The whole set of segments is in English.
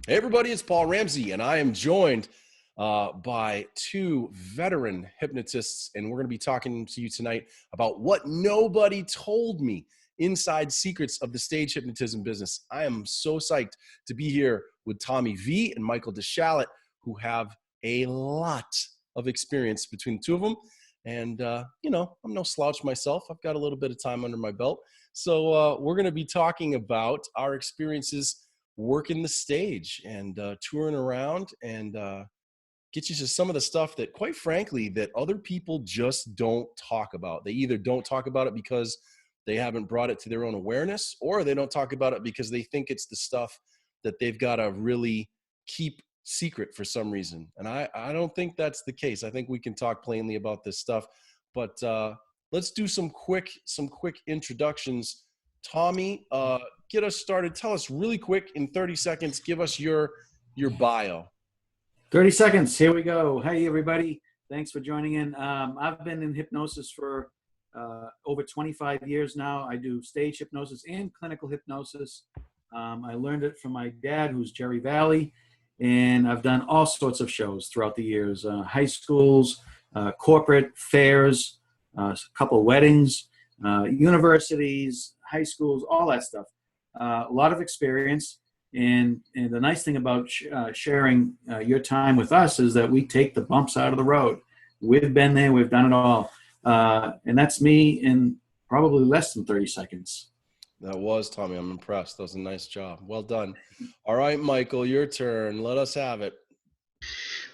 Hey everybody, it's Paul Ramsey, and I am joined by two veteran hypnotists, and we're going to be talking to you tonight about what nobody told me, inside secrets of the stage hypnotism business. I am so psyched to be here with Tommy V and Michael DeShalit, who have a lot of experience between the two of them. And, I'm no slouch myself. I've got a little bit of time under my belt. So we're going to be talking about our experiences working the stage and touring around and get you to some of the stuff that, quite frankly, that other people just don't talk about. They either don't talk about it because they haven't brought it to their own awareness, or they don't talk about it because they think it's the stuff that they've got to really keep secret for some reason. And I don't think that's the case. I think we can talk plainly about this stuff, but let's do some quick introductions. Tommy, get us started. Tell us really quick in 30 seconds, give us your bio. 30 seconds. Here we go. Hey, everybody. Thanks for joining in. I've been in hypnosis for over 25 years now. I do stage hypnosis and clinical hypnosis. I learned it from my dad, who's Jerry Valley, and I've done all sorts of shows throughout the years, high schools, corporate fairs, a couple of weddings, universities, high schools, all that stuff. A lot of experience. And the nice thing about sharing your time with us is that we take the bumps out of the road. We've been there. We've done it all. And that's me in probably less than 30 seconds. That was, Tommy. I'm impressed. That was a nice job. Well done. All right, Michael, your turn. Let us have it.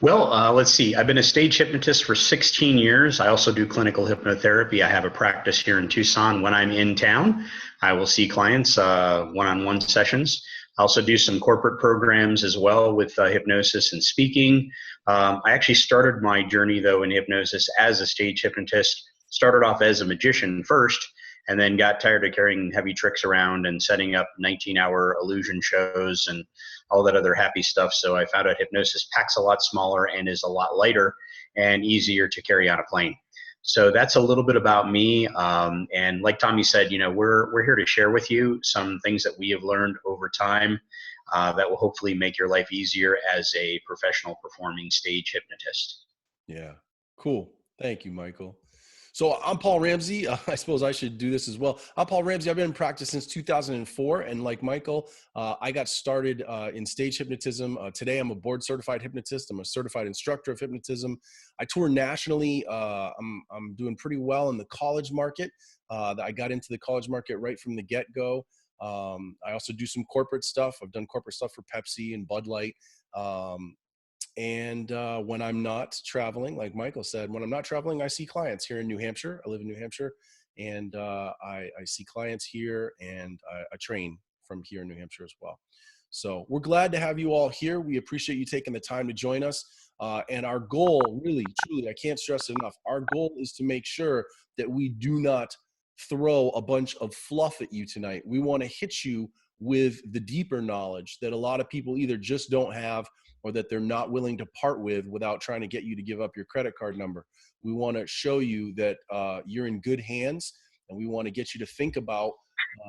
Well, let's see. I've been a stage hypnotist for 16 years. I also do clinical hypnotherapy. I have a practice here in Tucson. When I'm in town, I will see clients one-on-one sessions. I also do some corporate programs as well with hypnosis and speaking. I actually started my journey, though, in hypnosis as a stage hypnotist. Started off as a magician first, and then got tired of carrying heavy tricks around and setting up 19-hour illusion shows and all that other happy stuff. So I found out hypnosis packs a lot smaller and is a lot lighter and easier to carry on a plane. So that's a little bit about me. And like Tommy said, we're here to share with you some things that we have learned over time that will hopefully make your life easier as a professional performing stage hypnotist. Yeah, cool. Thank you, Michael. So I'm Paul Ramsey. I suppose I should do this as well. I'm Paul Ramsey. I've been in practice since 2004. And like Michael, I got started in stage hypnotism. Today, I'm a board certified hypnotist. I'm a certified instructor of hypnotism. I tour nationally. I'm doing pretty well in the college market. I got into the college market right from the get-go. I also do some corporate stuff. I've done corporate stuff for Pepsi and Bud Light. And when I'm not traveling, like Michael said, when I'm not traveling, I see clients here in New Hampshire. I live in New Hampshire, and I see clients here, and I train from here in New Hampshire as well. So we're glad to have you all here. We appreciate you taking the time to join us. And our goal, really, truly, I can't stress it enough, our goal is to make sure that we do not throw a bunch of fluff at you tonight. We want to hit you with the deeper knowledge that a lot of people either just don't have, or that they're not willing to part with without trying to get you to give up your credit card number. We want to show you that you're in good hands, and we want to get you to think about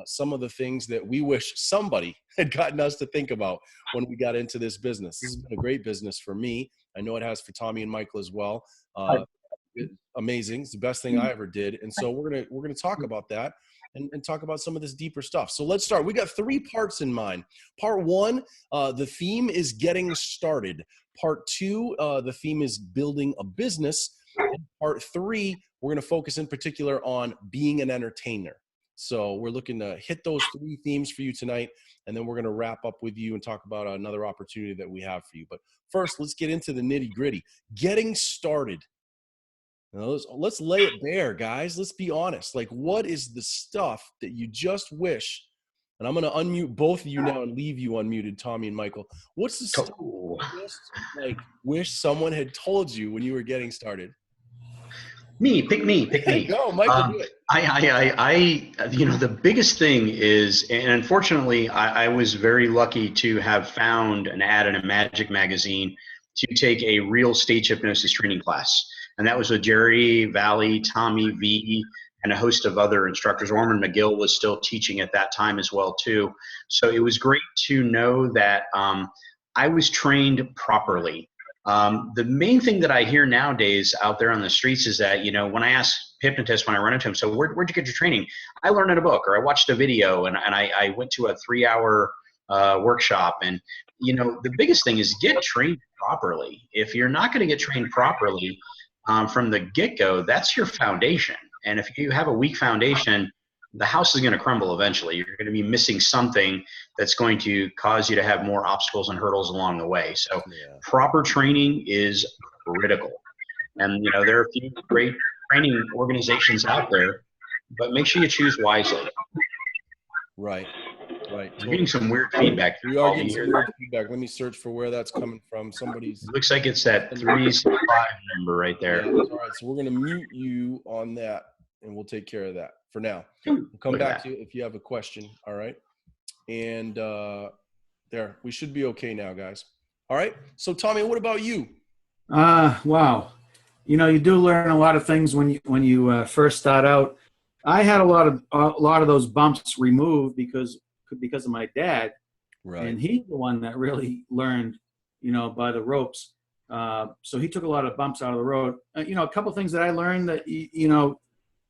some of the things that we wish somebody had gotten us to think about when we got into this business. This has been a great business for me. I know it has for Tommy and Michael as well. Amazing. It's the best thing I ever did. And so we're gonna talk about that and talk about some of this deeper stuff. So let's start. We got 3 parts in mind. Part 1, the theme is getting started. Part 2, the theme is building a business. And part 3, we're going to focus in particular on being an entertainer. So we're looking to hit those 3 themes for you tonight, and then we're going to wrap up with you and talk about another opportunity that we have for you. But first, let's get into the nitty-gritty. Getting started. Now, let's lay it bare, guys. Let's be honest. Like, what is the stuff that you just wish? And I'm going to unmute both of you now and leave you unmuted, Tommy and Michael. What's the stuff you just wish someone had told you when you were getting started? Pick me. Go, Michael. Do it. The biggest thing is, and unfortunately, I was very lucky to have found an ad in a Magic magazine to take a real stage hypnosis training class. And that was with Jerry Valley, Tommy V, and a host of other instructors. Orman McGill was still teaching at that time as well, too. So it was great to know that I was trained properly. The main thing that I hear nowadays out there on the streets is that, when I ask hypnotists, when I run into them, so where'd you get your training? I learned in a book, or I watched a video, and I went to a 3-hour workshop. And, the biggest thing is get trained properly. If you're not going to get trained properly from the get-go, that's your foundation. And if you have a weak foundation, the house is going to crumble eventually. You're going to be missing something that's going to cause you to have more obstacles and hurdles along the way. So proper training is critical. And, there are a few great training organizations out there, but make sure you choose wisely. Right. We're getting some weird feedback. We are getting some weird feedback. Let me search for where that's coming from. Somebody's. Looks like it's that 365 number right there. Yeah, all right. So we're going to mute you on that, and we'll take care of that for now. We'll come back to you if you have a question. All right. And there, we should be okay now, guys. All right. So Tommy, what about you? Wow. You do learn a lot of things when you first start out. I had a lot of those bumps removed because of my dad. Right. And he's the one that really learned, by the ropes. So he took a lot of bumps out of the road. A couple of things that I learned that,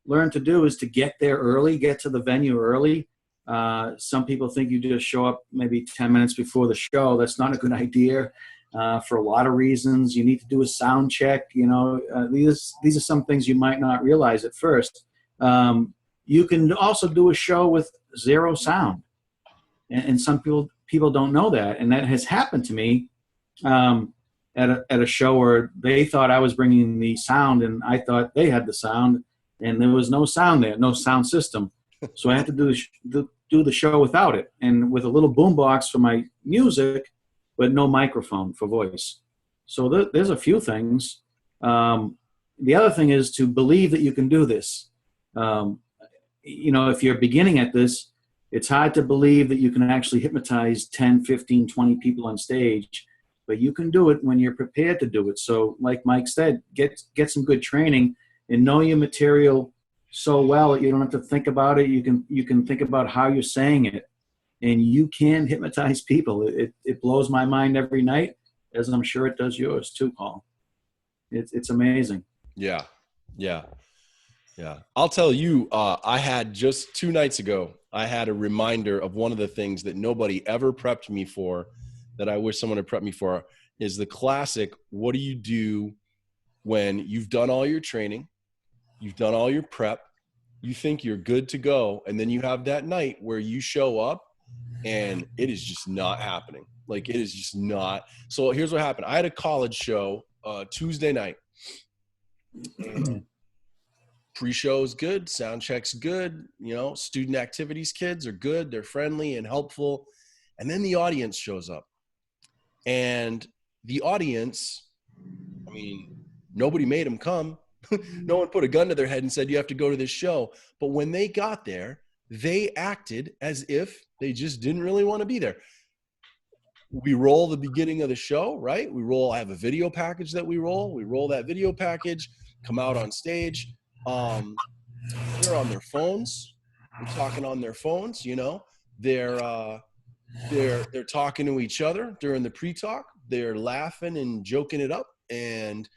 learn to do is to get there early, get to the venue early. Some people think you just show up maybe 10 minutes before the show. That's not a good idea for a lot of reasons. You need to do a sound check. These are some things you might not realize at first. You can also do a show with zero sound. And some people don't know that. And that has happened to me at a show where they thought I was bringing the sound and I thought they had the sound. And there was no sound there, no sound system. So I had to do the show without it, and with a little boombox for my music, but no microphone for voice. So there's a few things. The other thing is to believe that you can do this. If you're beginning at this, it's hard to believe that you can actually hypnotize 10, 15, 20 people on stage, but you can do it when you're prepared to do it. So like Mike said, get some good training and know your material so well that you don't have to think about it. You can think about how you're saying it, and you can hypnotize people. It blows my mind every night, as I'm sure it does yours too, Paul. It's amazing. Yeah. I'll tell you, I had just 2 nights ago, I had a reminder of one of the things that nobody ever prepped me for that I wish someone had prepped me for, is the classic, what do you do when you've done all your training, you've done all your prep, you think you're good to go, and then you have that night where you show up and it is just not happening. Like, it is just not. So here's what happened. I had a college show Tuesday night. Pre-show is good. Sound check's good. Student activities kids are good. They're friendly and helpful. And then the audience shows up. And the audience, nobody made them come. No one put a gun to their head and said, you have to go to this show. But when they got there, they acted as if they just didn't really want to be there. We roll the beginning of the show, right? I have a video package that we roll that video package, come out on stage. They're on their phones. They're talking on their phones, they're talking to each other during the pre-talk. They're laughing and joking it up, and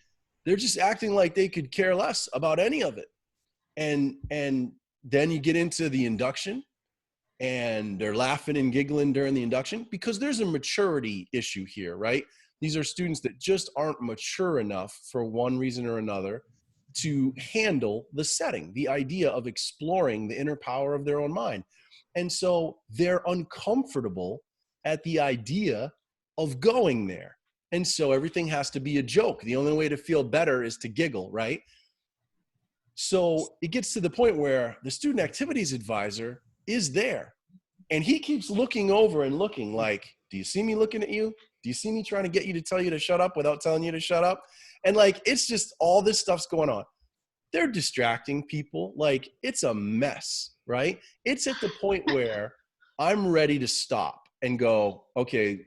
they're just acting like they could care less about any of it. And then you get into the induction, and they're laughing and giggling during the induction because there's a maturity issue here, right? These are students that just aren't mature enough for one reason or another to handle the setting, the idea of exploring the inner power of their own mind. And so they're uncomfortable at the idea of going there. And so everything has to be a joke. The only way to feel better is to giggle, right? So it gets to the point where the student activities advisor is there, and he keeps looking over and looking like, do you see me looking at you? Do you see me trying to get you to tell you to shut up without telling you to shut up? And it's just all this stuff's going on. They're distracting people. It's a mess, right? It's at the point where I'm ready to stop and go, okay,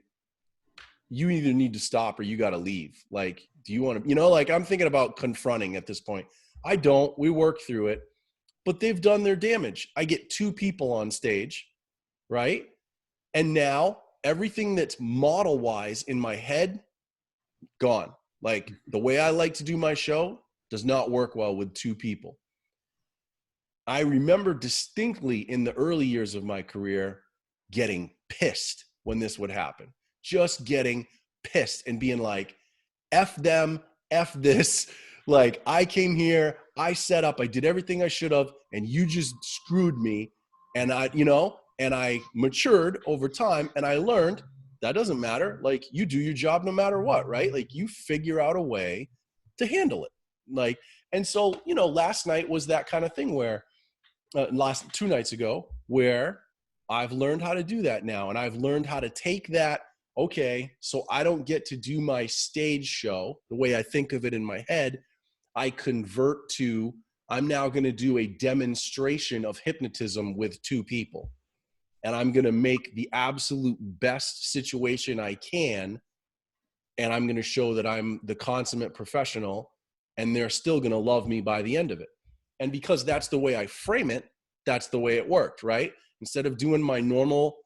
you either need to stop or you got to leave. Do you want to, I'm thinking about confronting at this point. I don't, we work through it, but they've done their damage. I get 2 people on stage, right? And now everything that's model wise in my head, gone. Like the way I like to do my show does not work well with two people. I remember distinctly in the early years of my career getting pissed when this would happen, just getting pissed and being like, F them, F this. Like, I came here, I set up, I did everything I should have, and you just screwed me. And I matured over time, and I learned that doesn't matter. Like, you do your job no matter what, right? Like, you figure out a way to handle it. Like, and so, last night was that kind of thing where, last 2 nights ago, where I've learned how to do that now. And I've learned how to take that, okay, so I don't get to do my stage show the way I think of it in my head. I convert to, I'm now going to do a demonstration of hypnotism with 2 people. And I'm going to make the absolute best situation I can. And I'm going to show that I'm the consummate professional, and they're still going to love me by the end of it. And because that's the way I frame it, that's the way it worked, right? Instead of doing my normal,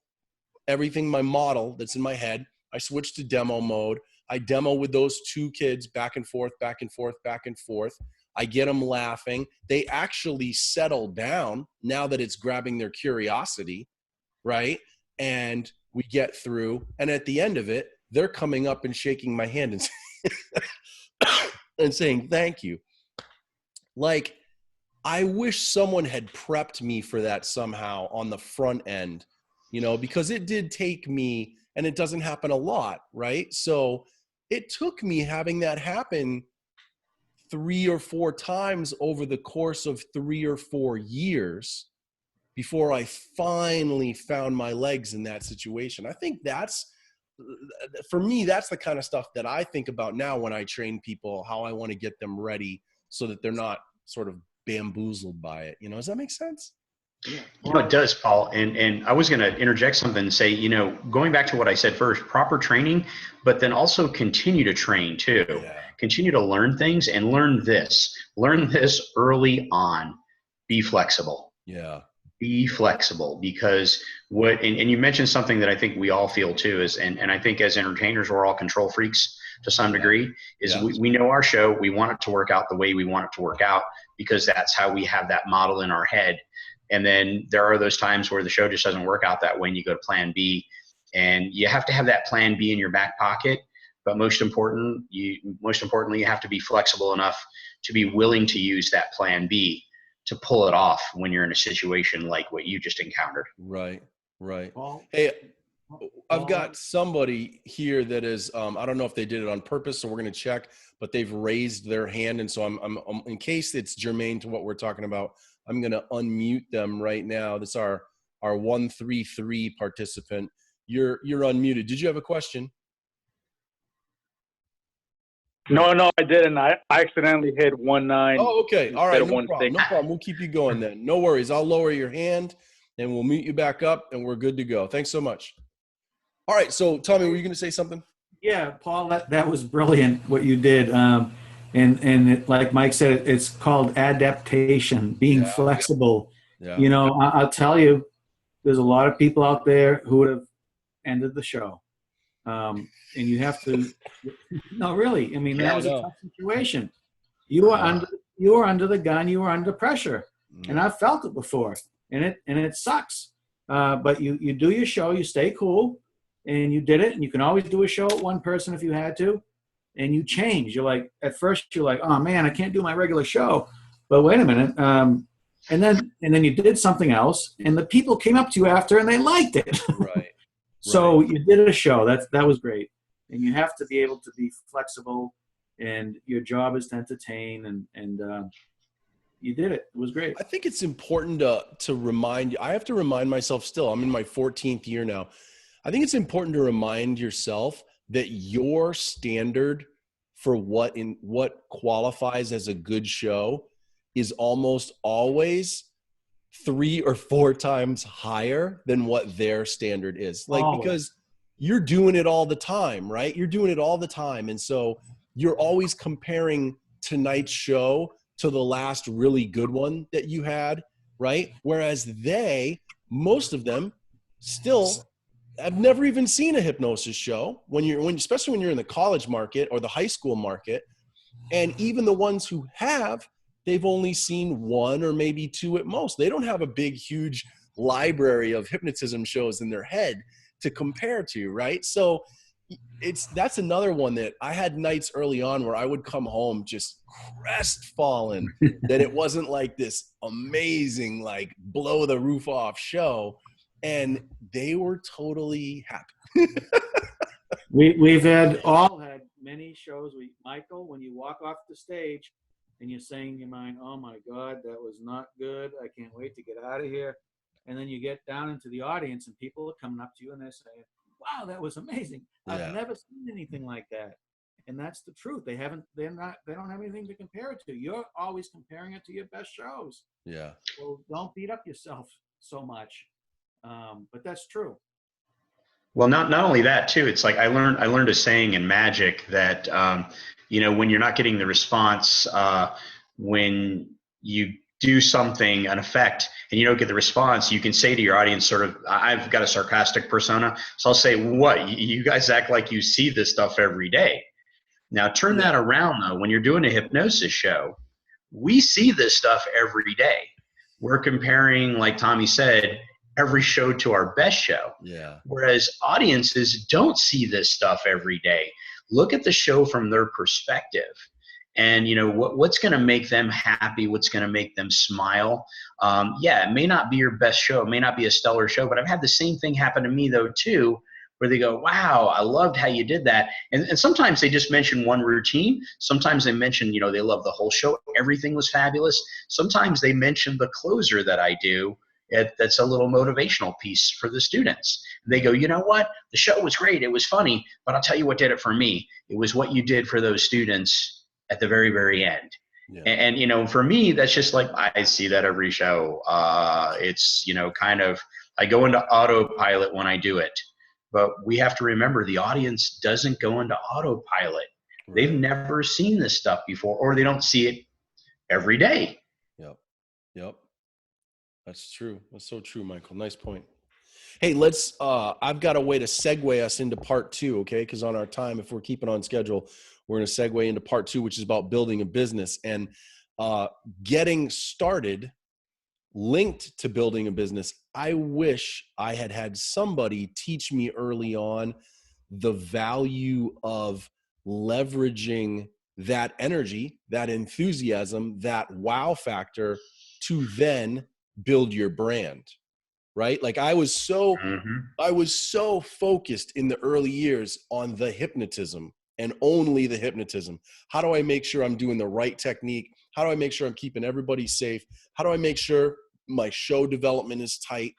everything, my model that's in my head, I switched to demo mode. I demo with those 2 kids back and forth, back and forth, back and forth. I get them laughing. They actually settle down now that it's grabbing their curiosity, right? And we get through. And at the end of it, they're coming up and shaking my hand and saying, thank you. Like, I wish someone had prepped me for that somehow on the front end, because it did take me, and it doesn't happen a lot, right? So it took me having that happen 3 or 4 times over the course of 3 or 4 years before I finally found my legs in that situation. I think for me, that's the kind of stuff that I think about now when I train people, how I want to get them ready so that they're not sort of bamboozled by it. Does that make sense? Yeah. It does, Paul. And I was going to interject something and say, going back to what I said first, proper training, but then also continue to train too. Yeah. Continue to learn things and learn this early on. Be flexible. Yeah. Be flexible, because and you mentioned something that I think we all feel too is, and I think as entertainers, we're all control freaks to some degree, is we know our show, we want it to work out the way we want it to work out, because that's how we have that model in our head. And then there are those times where the show just doesn't work out that way, and you go to plan B, and you have to have that plan B in your back pocket. But most importantly, you have to be flexible enough to be willing to use that plan B to pull it off when you're in a situation like what you just encountered. Right. Hey, I've got somebody here that is, I don't know if they did it on purpose, so we're going to check, but they've raised their hand. And so I'm in case it's germane to what we're talking about, I'm going to unmute them right now. This is our 133 participant. You're unmuted. Did you have a question? No, I didn't. I accidentally hit 19. Oh, okay. All right. No problem. We'll keep you going then. No worries. I'll lower your hand and we'll mute you back up and we're good to go. Thanks so much. All right. So Tommy, were you going to say something? Yeah, Paul, that was brilliant what you did. And it, like Mike said, it's called adaptation, being flexible. Yeah. I'll tell you, there's a lot of people out there who would have ended the show. And you have to, no, really. I mean, that was a tough situation. You were under the gun. You were under pressure, and I've felt it before, and it sucks. But you do your show. You stay cool, and you did it. And you can always do a show at one person if you had to, and you change. You're like, at first you're like, oh man, I can't do my regular show. But wait a minute. And then you did something else, and the people came up to you after, and they liked it. Right. So you did a show. That was great. And you have to be able to be flexible, and your job is to entertain, and you did it. It was great. I think it's important to remind you. I have to remind myself still. I'm in my 14th year now. I think it's important to remind yourself that your standard for what qualifies as a good show is almost always 3 or 4 times higher than what their standard is. Because you're doing it all the time, right? You're doing it all the time. And so you're always comparing tonight's show to the last really good one that you had, right? Whereas most of them still I've never even seen a hypnosis show especially when you're in the college market or the high school market. And even the ones who have, they've only seen one or maybe two at most. They don't have a big, huge library of hypnotism shows in their head to compare to, right? So that's another one that I had nights early on where I would come home just crestfallen that it wasn't like this amazing, like blow the roof off show. And they were totally happy. We've all had many shows. Michael, when you walk off the stage and you're saying in your mind, "Oh my God, that was not good. I can't wait to get out of here." And then you get down into the audience and people are coming up to you and they're saying, "Wow, that was amazing. I've never seen anything like that." And that's the truth. They don't have anything to compare it to. You're always comparing it to your best shows. Yeah. So don't beat up yourself so much. But that's true. Well, not only that too. It's like I learned a saying in magic that when you're not getting the response, when you do something, an effect, and you don't get the response, you can say to your audience, sort of, I've got a sarcastic persona, so I'll say, "What? You guys act like you see this stuff every day." Now turn that around though. When you're doing a hypnosis show, we see this stuff every day. We're comparing, like Tommy said, every show to our best show. Yeah. Whereas audiences don't see this stuff every day. Look at the show from their perspective. And what's going to make them happy, what's going to make them smile. It may not be your best show, it may not be a stellar show, but I've had the same thing happen to me though too, where they go, "Wow, I loved how you did that." And sometimes they just mention one routine. Sometimes they mention, they love the whole show. Everything was fabulous. Sometimes they mention the closer that I do. That's a little motivational piece for the students. They go, "You know what? The show was great. It was funny, but I'll tell you what did it for me. It was what you did for those students at the very, very end." Yeah. And for me, that's just like, I see that every show. It's, kind of, I go into autopilot when I do it. But we have to remember the audience doesn't go into autopilot. Right. They've never seen this stuff before, or they don't see it every day. Yep. That's true. That's so true, Michael. Nice point. Hey, I've got a way to segue us into part 2, okay? Because on our time, if we're keeping on schedule, we're going to segue into part 2, which is about building a business and getting started. Linked to building a business, I wish I had somebody teach me early on the value of leveraging that energy, that enthusiasm, that wow factor to then build your brand, right? Like I was so focused in the early years on the hypnotism and only the hypnotism. How do I make sure I'm doing the right technique? How do I make sure I'm keeping everybody safe? How do I make sure my show development is tight?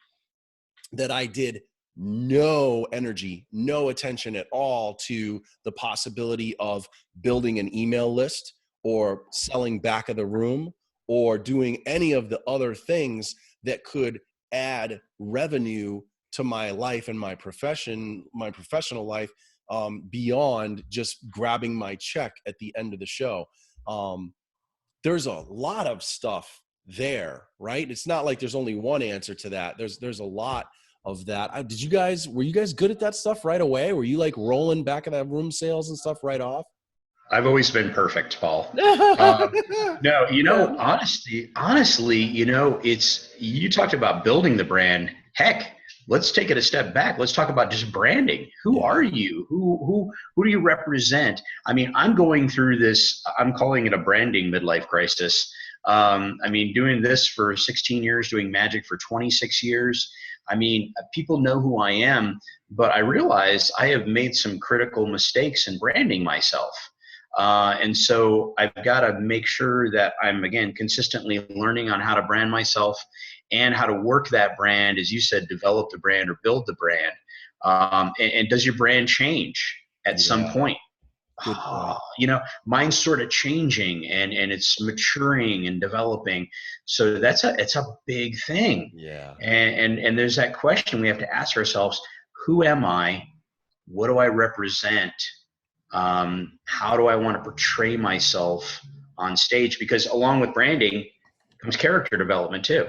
That I did no energy, no attention at all to the possibility of building an email list or selling back of the room or doing any of the other things that could add revenue to my life and my professional life, beyond just grabbing my check at the end of the show. There's a lot of stuff there, right? It's not like there's only one answer to that. There's a lot of that. Were you guys good at that stuff right away? Were you like rolling back of that room sales and stuff right off? I've always been perfect, Paul. No, honestly, you talked about building the brand. Heck, let's take it a step back. Let's talk about just branding. Who are you? Who do you represent? I mean, I'm going through this, I'm calling it a branding midlife crisis. Doing this for 16 years, doing magic for 26 years. People know who I am, but I realize I have made some critical mistakes in branding myself. And so I've got to make sure that I'm, again, consistently learning on how to brand myself and how to work that brand, as you said, develop the brand or build the brand. And does your brand change at some point? Good point. Mine's sort of changing and it's maturing and developing. So it's a big thing. Yeah. And there's that question we have to ask ourselves: who am I? What do I represent? How do I want to portray myself on stage? Because along with branding comes character development too.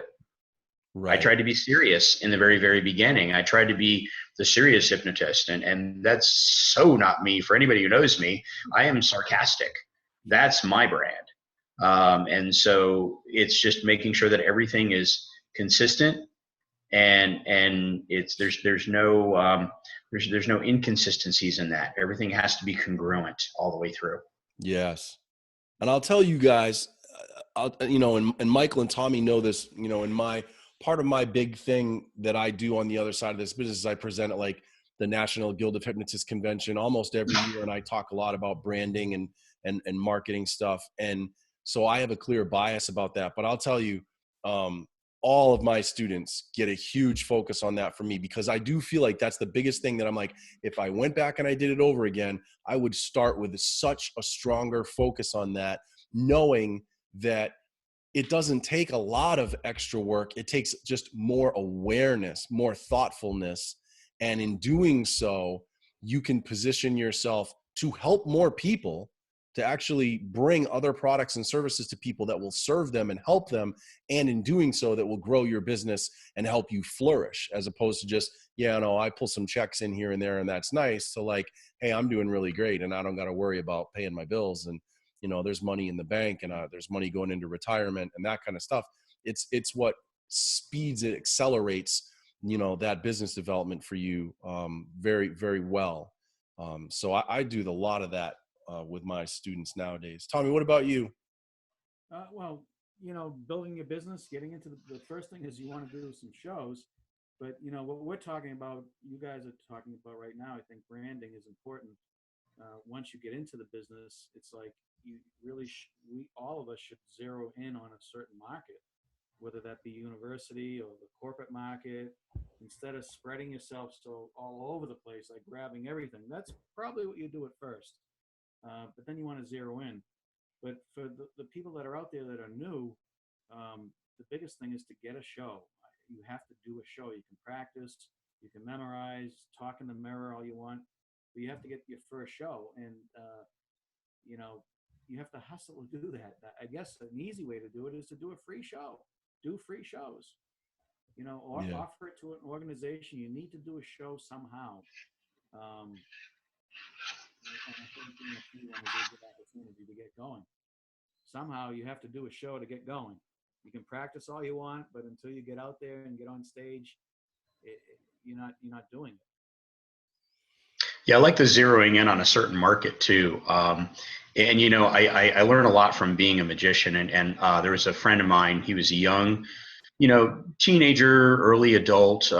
I Right. tried to be serious in the very, very beginning. I tried to be the serious hypnotist, and that's so not me. For anybody who knows me, I am sarcastic. That's my brand. And so it's just making sure that everything is consistent, and it's there's no inconsistencies in that. Everything has to be congruent all the way through. Yes. And I'll tell you guys, and Michael and Tommy know this, in my part of my big thing that I do on the other side of this business is I present at like the National Guild of Hypnotists convention almost every year. And I talk a lot about branding and marketing stuff. And so I have a clear bias about that, but I'll tell you, all of my students get a huge focus on that for me, because I do feel like that's the biggest thing that I'm like, if I went back and I did it over again, I would start with such a stronger focus on that, knowing that it doesn't take a lot of extra work. It takes just more awareness, more thoughtfulness. And in doing so, you can position yourself to help more people, to actually bring other products and services to people that will serve them and help them. And in doing so, that will grow your business and help you flourish, as opposed to just, I pull some checks in here and there and that's nice. So like, hey, I'm doing really great and I don't got to worry about paying my bills. And there's money in the bank and there's money going into retirement and that kind of stuff. It's what speeds, it accelerates, that business development for you very, very well. So I do a lot of that with my students nowadays. Tommy, what about you? Well, building your business, getting into the first thing is you want to do some shows. But, what we're talking about, you guys are talking about right now, I think branding is important. Once you get into the business, it's like you really, all of us should zero in on a certain market, whether that be university or the corporate market, instead of spreading yourself so all over the place, like grabbing everything. That's probably what you do at first. But then you want to zero in. But for the people that are out there that are new, the biggest thing is to get a show. You have to do a show. You can practice, you can memorize, talk in the mirror all you want, but you have to get your first show. And, you have to hustle to do that. I guess an easy way to do it is to do a free show. Do free shows, or Yeah. offer it to an organization. You need to do a show somehow. And I think doing a free one is a good opportunity to get going. Somehow you have to do a show to get going. You can practice all you want, but until you get out there and get on stage, you're not doing it. Yeah, I like the zeroing in on a certain market too. And I learn a lot from being a magician. And there was a friend of mine. He was a young, teenager, early adult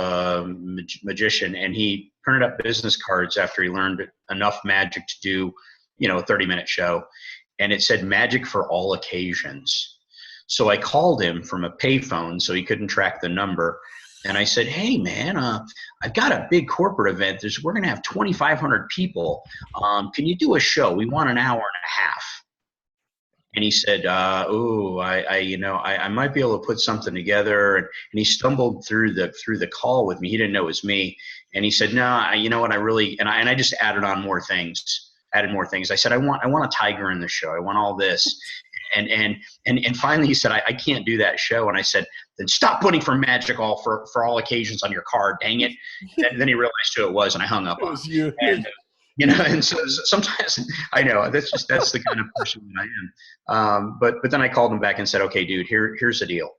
magician, and he printed up business cards after he learned enough magic to do, a 30-minute show, and it said magic for all occasions. So I called him from a payphone so he couldn't track the number. And I said, hey, man, I've got a big corporate event. We're going to have 2,500 people. Can you do a show? We want an hour and a half. And he said, I might be able to put something together. And he stumbled through the call with me. He didn't know it was me. And he said, no, you know what, I just added more things. I said, I want a tiger in the show. I want all this. And finally he said, I can't do that show. And I said, then stop putting for magic for all occasions on your card. Dang it. And then he realized who it was, and I hung up It on was him. you. And so sometimes I know that's the kind of person that I am. But then I called him back and said, okay, dude, here's the deal.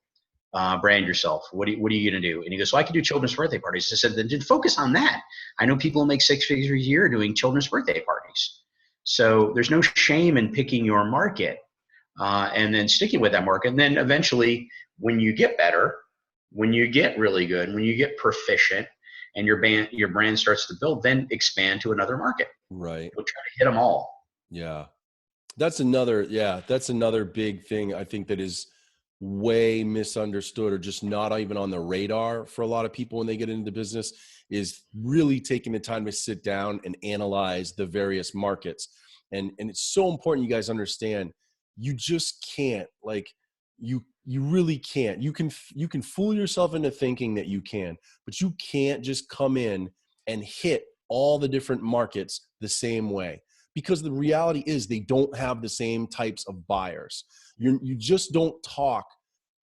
Brand yourself. What are you going to do? And he goes, well, I can do children's birthday parties. I said, then focus on that. I know people make 6 figures a year doing children's birthday parties. So there's no shame in picking your market. And then sticking with that market. And then eventually, when you get better, when you get really good, when you get proficient, and your brand starts to build, then expand to another market. Right. We'll try to hit them all. Yeah. That's another big thing I think that is way misunderstood, or just not even on the radar for a lot of people when they get into business, is really taking the time to sit down and analyze the various markets. And it's so important you guys understand, you just can't, you really can't. You can fool yourself into thinking that you can, but you can't just come in and hit all the different markets the same way, because the reality is they don't have the same types of buyers. You just don't talk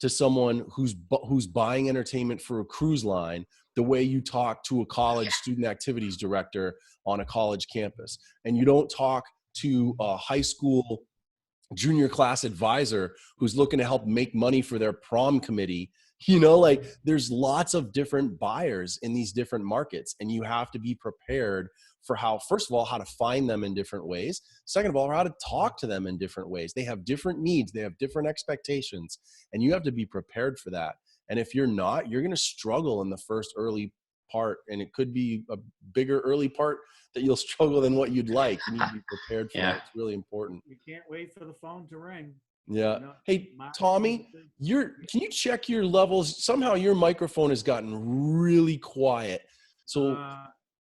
to someone who's buying entertainment for a cruise line the way you talk to a college student activities director on a college campus. And you don't talk to a high school junior class advisor who's looking to help make money for their prom committee. You know, like there's lots of different buyers in these different markets, and you have to be prepared for how, first of all, how to find them in different ways. Second of all, how to talk to them in different ways. They have different needs. They have different expectations, and you have to be prepared for that. And if you're not, you're going to struggle in the first early part, and it could be a bigger early part that you'll struggle than what you'd like. You need to be prepared for that. It's really important. You can't wait for the phone to ring. Yeah. You know, Hey, Tommy, can you check your levels? Somehow your microphone has gotten really quiet. So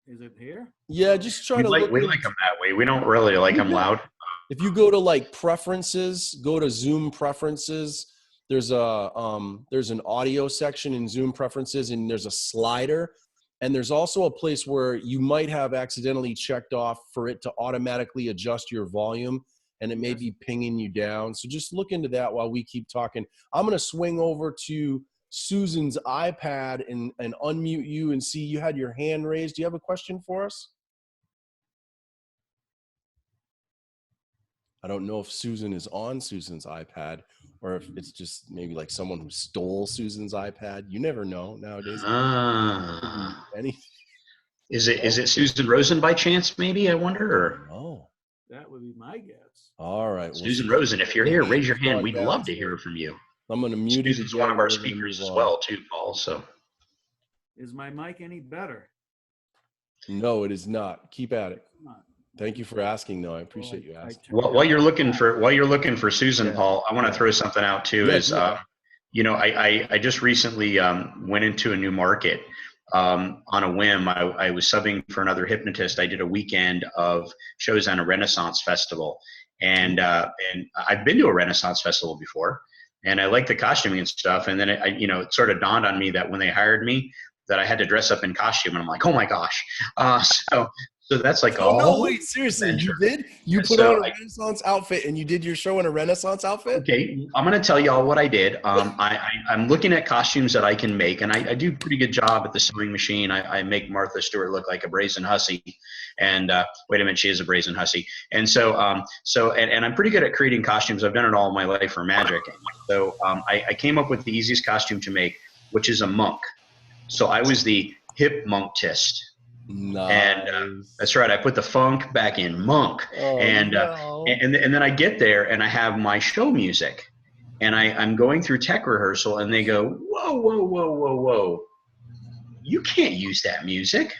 is it here? Yeah, just try to we look. like them that way. We don't really like them loud. If you go to like preferences, go to Zoom preferences. There's an audio section in Zoom preferences, and there's a slider. And there's also a place where you might have accidentally checked off for it to automatically adjust your volume, and it may be pinging you down. So just look into that while we keep talking. I'm going to swing over to Susan's iPad and unmute you and see you had your hand raised. Do you have a question for us? I don't know if Susan is on Susan's iPad or if it's just maybe like someone who stole Susan's iPad. You never know nowadays. Is it Susan Rosen by chance? Maybe, I wonder. Or? Oh, that would be my guess. All right, well, Susan Rosen, if you're here, raise your hand. We'd love to hear from you. I'm going to mute you. Susan's one of our speakers as well, too, Paul. So, is my mic any better? No, it is not. Keep at it. Thank you for asking, though. I appreciate you asking. While you're looking for Susan, Paul, I want to throw something out too. I just recently went into a new market on a whim. I was subbing for another hypnotist. I did a weekend of shows on a Renaissance festival, and I've been to a Renaissance festival before, and I like the costuming and stuff. And then it sort of dawned on me that when they hired me, that I had to dress up in costume, and I'm like, oh my gosh. So that's like no, wait, seriously, you did? You put on a Renaissance outfit and you did your show in a Renaissance outfit? Okay, I'm going to tell y'all what I did. I'm looking at costumes that I can make, and I do a pretty good job at the sewing machine. I make Martha Stewart look like a brazen hussy, and wait a minute, she is a brazen hussy. And so I'm pretty good at creating costumes. I've done it all my life for magic. So I came up with the easiest costume to make, which is a monk. So I was the hypnotist. Nice. And that's right. I put the funk back in monk, and then I get there and I have my show music, and I'm going through tech rehearsal, and they go, whoa, you can't use that music.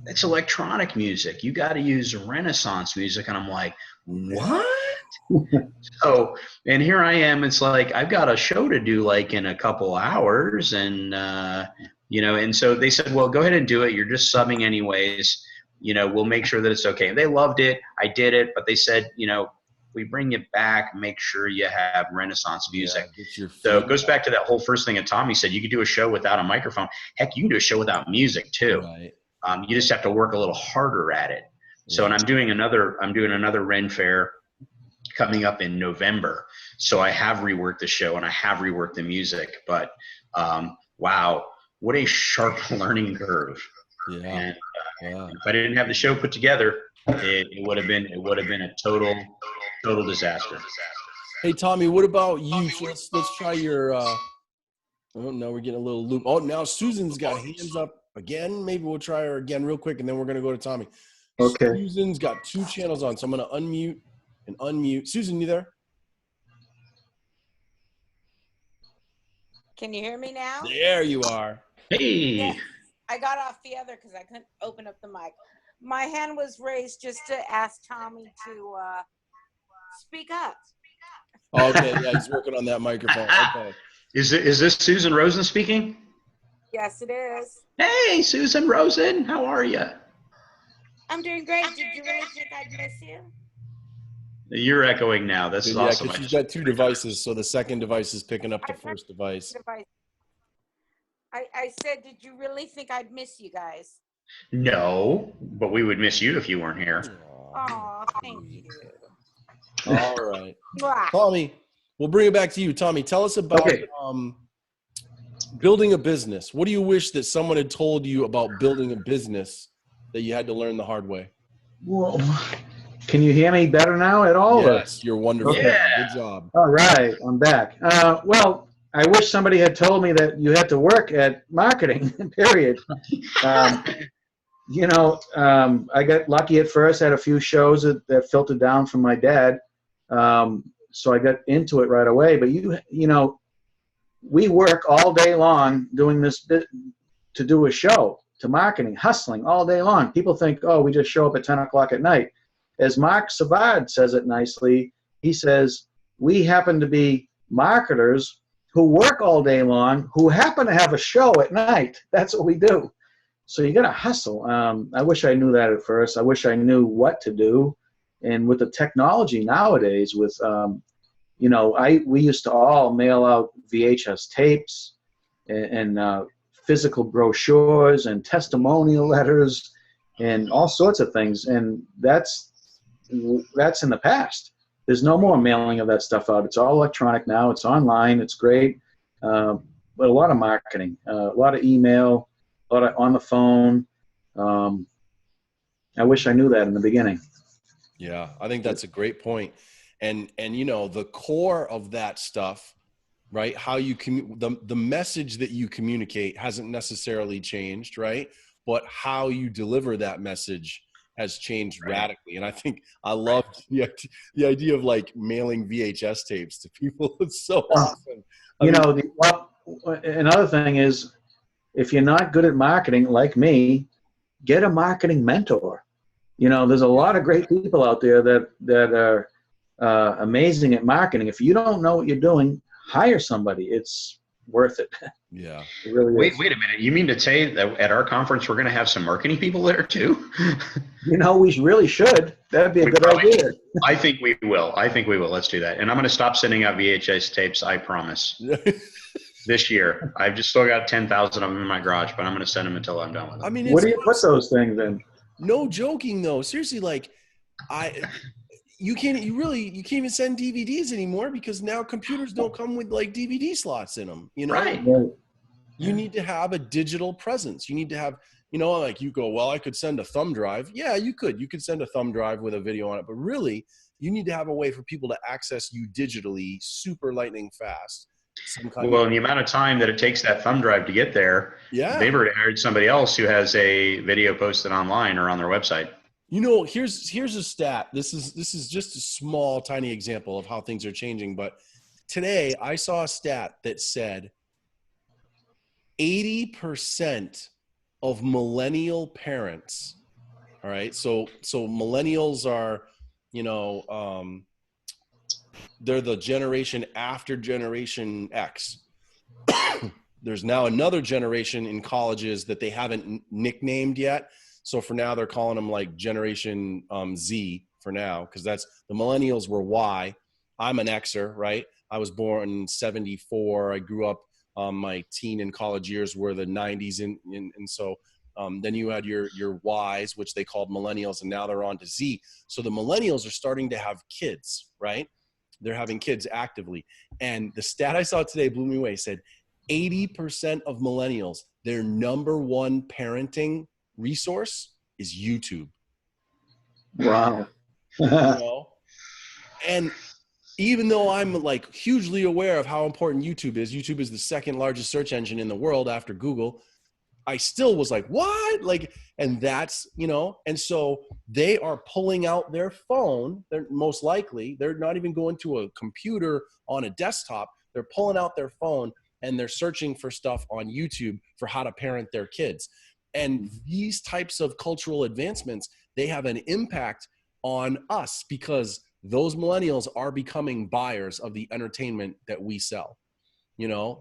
That's electronic music. You got to use Renaissance music. And I'm like, what? So, and here I am. It's like I've got a show to do like in a couple hours, and and so they said, well, go ahead and do it. You're just subbing anyways. We'll make sure that it's okay. And they loved it. I did it. But they said, we bring you back, make sure you have Renaissance music. So it goes back to that whole first thing that Tommy said. You could do a show without a microphone. Heck, you can do a show without music too. Right. You just have to work a little harder at it. So, and I'm doing another Ren Fair coming up in November. So I have reworked the show and I have reworked the music. But wow. What a sharp learning curve! Yeah. And if I didn't have the show put together, it would have been a total disaster. Hey Tommy, what about you? So let's try your. Oh, no, we're getting a little loop. Oh, now Susan's got hands up again. Maybe we'll try her again real quick, and then we're gonna go to Tommy. Okay. Susan's got two channels on, so I'm gonna unmute and unmute. Susan, you there? Can you hear me now? There you are. Hey. Yeah, I got off the other because I couldn't open up the mic. My hand was raised just to ask Tommy to speak up. Okay, yeah, he's working on that microphone. Okay. Is this Susan Rosen speaking? Yes, it is. Hey, Susan Rosen, how are you? I'm doing great. Did you really think I'd miss you? You're echoing now. This is awesome. Yeah, she's got two devices, so the second device is picking up the first device. I said, did you really think I'd miss you guys? No, but we would miss you if you weren't here. Oh, thank you. All right. Tommy, we'll bring it back to you, Tommy. Tell us about building a business. What do you wish that someone had told you about building a business that you had to learn the hard way? Whoa. Can you hear me better now at all? Yes, you're wonderful. Okay. Yeah. Good job. All right, I'm back. Well, I wish somebody had told me that you had to work at marketing, period. I got lucky at first. I had a few shows that filtered down from my dad. So I got into it right away. But, we work all day long doing this to do a show, to marketing, hustling all day long. People think, oh, we just show up at 10 o'clock at night. As Mark Savard says it nicely, he says, we happen to be marketers who work all day long, who happen to have a show at night. That's what we do. So you got to hustle. I wish I knew that at first. I wish I knew what to do. And with the technology nowadays, with we used to all mail out VHS tapes and physical brochures and testimonial letters and all sorts of things. And that's in the past. There's no more mailing of that stuff out. It's all electronic now. It's online. It's great. But a lot of marketing, a lot of email, a lot of on the phone. I wish I knew that in the beginning. Yeah, I think that's a great point. And the core of that stuff, right? How you the message that you communicate hasn't necessarily changed, right? But how you deliver that message has changed radically. And I think I loved the idea of like mailing VHS tapes to people. It's so awesome. Another thing is, if you're not good at marketing like me, get a marketing mentor. There's a lot of great people out there that are amazing at marketing. If you don't know what you're doing, hire somebody. It's worth it. Yeah. It really is. Wait a minute. You mean to say that at our conference we're going to have some marketing people there too? We really should. That'd be a good idea. I think we will. Let's do that. And I'm going to stop sending out VHS tapes. I promise. This year. I've just still got 10,000 of them in my garage, but I'm going to send them until I'm done with them. I mean, where do you put those things in? No joking though. Seriously, like you can't even send DVDs anymore because now computers don't come with like DVD slots in them, Right. You need to have a digital presence. You need to have, like you go, well, I could send a thumb drive. Yeah, you could send a thumb drive with a video on it, but really you need to have a way for people to access you digitally, super lightning fast. Well, in the amount of time that it takes that thumb drive to get there, they've already hired somebody else who has a video posted online or on their website. Here's a stat. This is just a small, tiny example of how things are changing. But today I saw a stat that said 80% of millennial parents. All right, so millennials are, they're the generation after Generation X. There's now another generation in colleges that they haven't nicknamed yet. So for now, they're calling them like Generation Z for now, because that's the millennials were Y. I'm an Xer, right? I was born in 74. I grew up, my teen and college years were the 90s. And so then you had your Ys, which they called millennials, and now they're on to Z. So the millennials are starting to have kids, right? They're having kids actively. And the stat I saw today blew me away. Said 80% of millennials, their number one parenting resource is YouTube. Wow. And even though I'm like hugely aware of how important YouTube is the second largest search engine in the world after Google. I still was like, what? Like, and that's, and so they are pulling out their phone. They're most likely, they're not even going to a computer on a desktop. They're pulling out their phone and they're searching for stuff on YouTube for how to parent their kids. And these types of cultural advancements, they have an impact on us because those millennials are becoming buyers of the entertainment that we sell.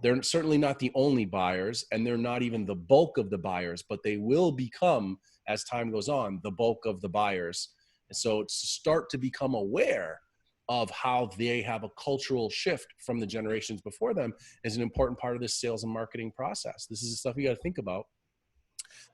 They're certainly not the only buyers, and they're not even the bulk of the buyers, but they will become, as time goes on, the bulk of the buyers. And so to start to become aware of how they have a cultural shift from the generations before them is an important part of this sales and marketing process. This is the stuff you got to think about.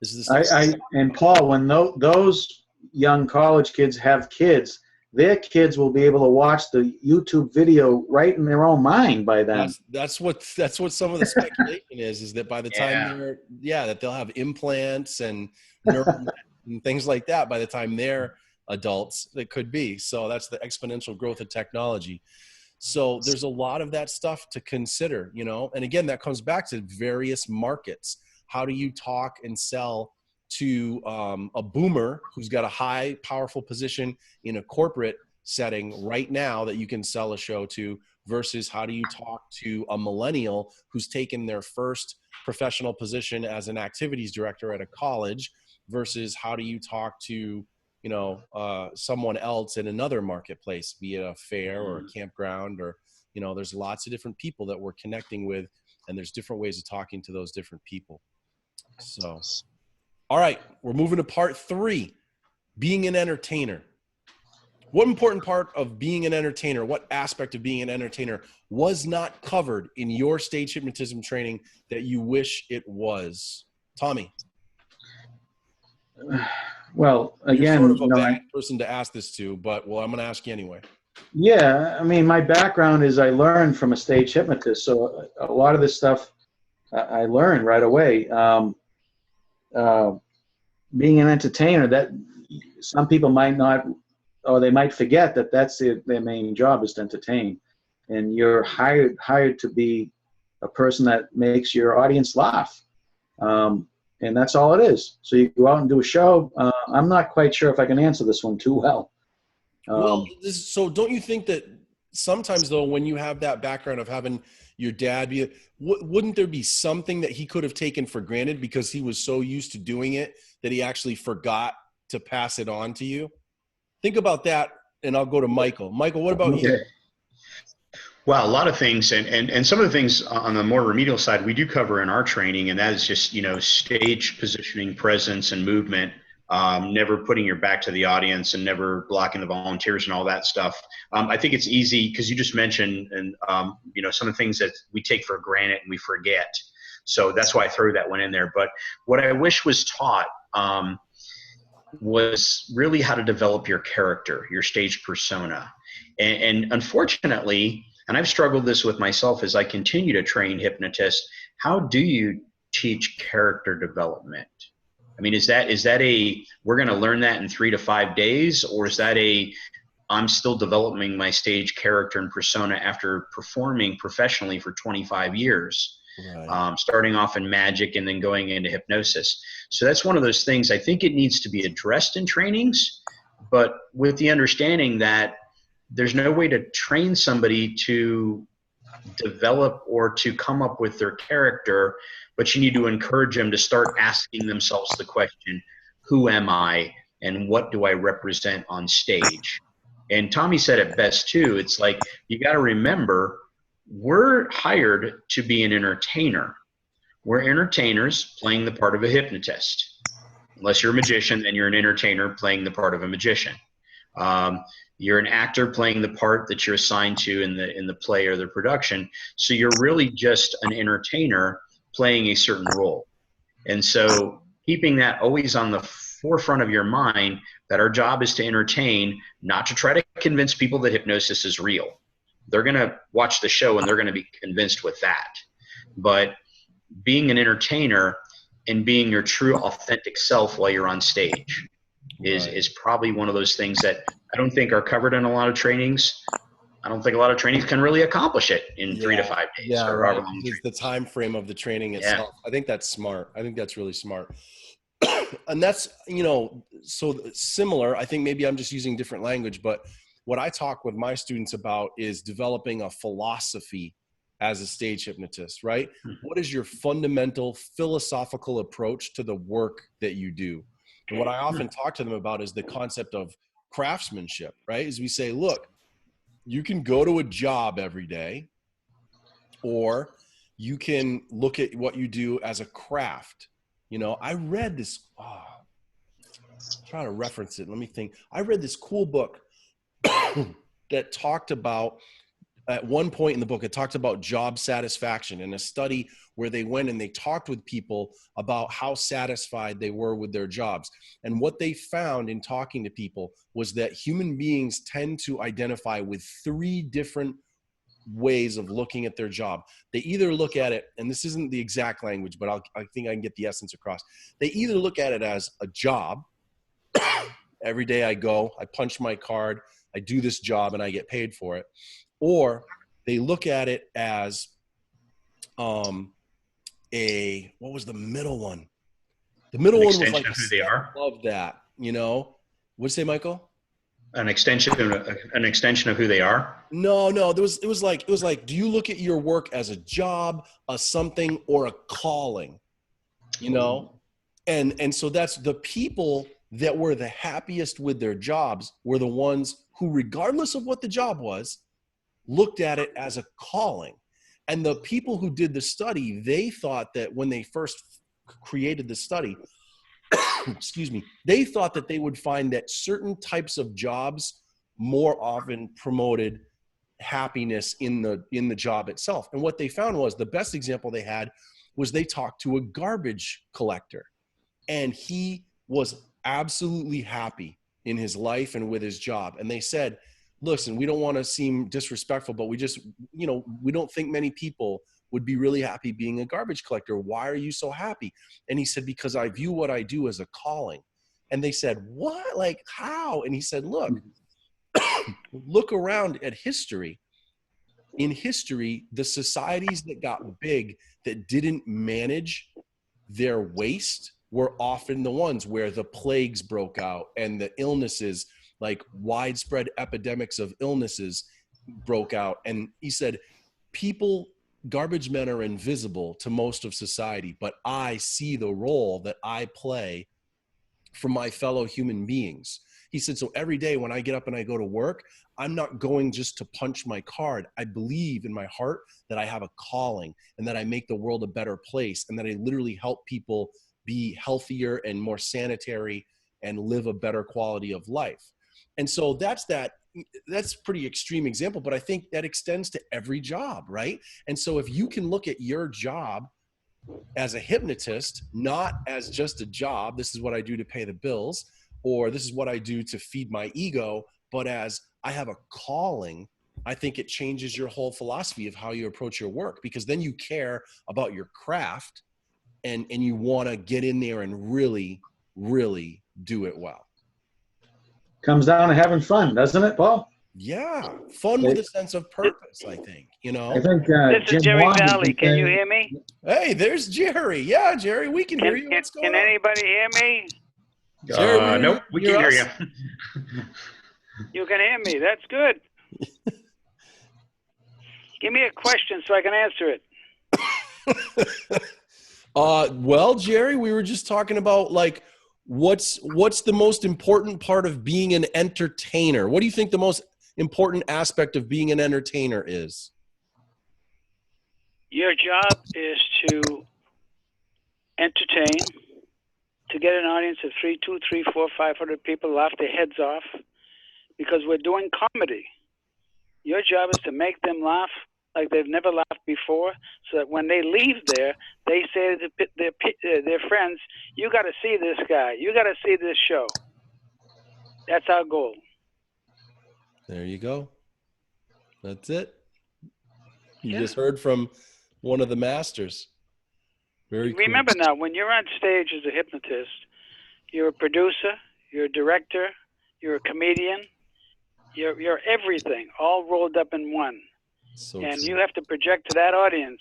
This is the stuff. And Paul, when those young college kids have kids, their kids will be able to watch the YouTube video right in their own mind by then. That's what some of the speculation is that by the time that they'll have implants and neural net and things like that by the time they're adults. That could be. So that's the exponential growth of technology. So there's a lot of that stuff to consider, you know, and again, that comes back to various markets. How do you talk and sell to a boomer who's got a high, powerful position in a corporate setting right now that you can sell a show to, versus how do you talk to a millennial who's taken their first professional position as an activities director at a college, versus how do you talk to, you know, someone else in another marketplace, be it a fair or a campground, or, you know, there's lots of different people that we're connecting with, and there's different ways of talking to those different people. So, all right, we're moving to part 3, being an entertainer. What important part of being an entertainer, what aspect of being an entertainer was not covered in your stage hypnotism training that you wish it was? Tommy. Well, again, you're sort of a bad person to ask this to, but well, I'm going to ask you anyway. Yeah, I mean, my background is I learned from a stage hypnotist, so a lot of this stuff I learned right away. Being an entertainer, that some people might not, or they might forget that that's their main job is to entertain, and you're hired to be a person that makes your audience laugh. And that's all it is. So you go out and do a show. I'm not quite sure if I can answer this one too well. So don't you think that sometimes, though, when you have that background of having your dad be, wouldn't there be something that he could have taken for granted because he was so used to doing it that he actually forgot to pass it on to you? Think about that, and I'll go to Michael. Michael, what about you? Well, a lot of things, and some of the things on the more remedial side we do cover in our training, and that is just, you know, stage positioning, presence, and movement. Never putting your back to the audience and never blocking the volunteers and all that stuff. I think it's easy because you just mentioned, and you know, some of the things that we take for granted and we forget. So that's why I threw that one in there. But what I wish was taught was really how to develop your character, your stage persona. And unfortunately, and I've struggled this with myself as I continue to train hypnotists, how do you teach character development? I mean, is that we're going to learn that in 3 to 5 days, or is that I'm still developing my stage character and persona after performing professionally for 25 years, right. Starting off in magic and then going into hypnosis. So that's one of those things. I think it needs to be addressed in trainings, but with the understanding that there's no way to train somebody to develop or to come up with their character, but you need to encourage them to start asking themselves the question, who am I and what do I represent on stage? And Tommy said it best too. It's like, you got to remember, we're hired to be an entertainer. We're entertainers playing the part of a hypnotist. Unless you're a magician, then you're an entertainer playing the part of a magician. You're an actor playing the part that you're assigned to in the play or the production. So you're really just an entertainer playing a certain role. And so keeping that always on the forefront of your mind, that our job is to entertain, not to try to convince people that hypnosis is real. They're going to watch the show and they're going to be convinced with that. But being an entertainer and being your true authentic self while you're on stage is probably one of those things that I don't think are covered in a lot of trainings. I don't think a lot of trainings can really accomplish it in 3 to 5 days. Yeah, or right. It's the time frame of the training itself. I think that's smart. I think that's really smart. And that's, you know, so similar. I think maybe I'm just using different language, but what I talk with my students about is developing a philosophy as a stage hypnotist, right? Mm-hmm. What is your fundamental philosophical approach to the work that you do? And what I often talk to them about is the concept of craftsmanship, right? As we say, look, you can go to a job every day, or you can look at what you do as a craft. You know, I read this, I'm trying to reference it. Let me think. I read this cool book that talked about at one point in the book, it talked about job satisfaction and a study where they went and they talked with people about how satisfied they were with their jobs. And what they found in talking to people was that human beings tend to identify with 3 different ways of looking at their job. They either look at it, and this isn't the exact language, but I think I can get the essence across. They either look at it as a job. Every day I go, I punch my card, I do this job, and I get paid for it. Or they look at it as what was the middle one? The middle one was like of who they are. Love that, you know. What'd you say, Michael? An extension of who they are. No, it was like, do you look at your work as a job, a something, or a calling? You know? And so that's the people that were the happiest with their jobs were the ones who, regardless of what the job was, looked at it as a calling. And the people who did the study, they thought that when they first created the study, excuse me, they thought that they would find that certain types of jobs more often promoted happiness in the job itself. And what they found was, the best example they had was they talked to a garbage collector, and he was absolutely happy in his life and with his job. And they said, listen, we don't want to seem disrespectful, but we just, we don't think many people would be really happy being a garbage collector. Why are you so happy? And he said, because I view what I do as a calling. And they said, what? Like, how? And he said, look around at history. In history, the societies that got big that didn't manage their waste were often the ones where the plagues broke out and the illnesses, like widespread epidemics of illnesses, broke out. And he said, garbage men are invisible to most of society, but I see the role that I play for my fellow human beings. He said, so every day when I get up and I go to work, I'm not going just to punch my card. I believe in my heart that I have a calling and that I make the world a better place and that I literally help people be healthier and more sanitary and live a better quality of life. And so that's a pretty extreme example, but I think that extends to every job, right? And so if you can look at your job as a hypnotist, not as just a job, this is what I do to pay the bills, or this is what I do to feed my ego, but as I have a calling, I think it changes your whole philosophy of how you approach your work, because then you care about your craft and you want to get in there and really, really do it well. Comes down to having fun, doesn't it, Paul? Yeah, fun with a sense of purpose, I think, I think this is Jerry Valley. Can you hear me? Hey, there's Jerry. Yeah, Jerry, we can hear you. What's going on? Can anybody hear me? Jerry, nope, we can hear you. You can hear me. That's good. Give me a question so I can answer it. Well, Jerry, we were just talking about like what's the most important part of being an entertainer? What do you think the most important aspect of being an entertainer is? Your job is to entertain, to get an audience of 200, 300, 400, 500 people laugh their heads off, because we're doing comedy. Your job is to make them laugh like they've never laughed before, so that when they leave there, they say to their friends, you got to see this guy. You got to see this show. That's our goal. There you go. That's it. You just heard from one of the masters. Very cool. Remember now, when you're on stage as a hypnotist, you're a producer, you're a director, you're a comedian, you're everything, all rolled up in one. So and true. You have to project to that audience,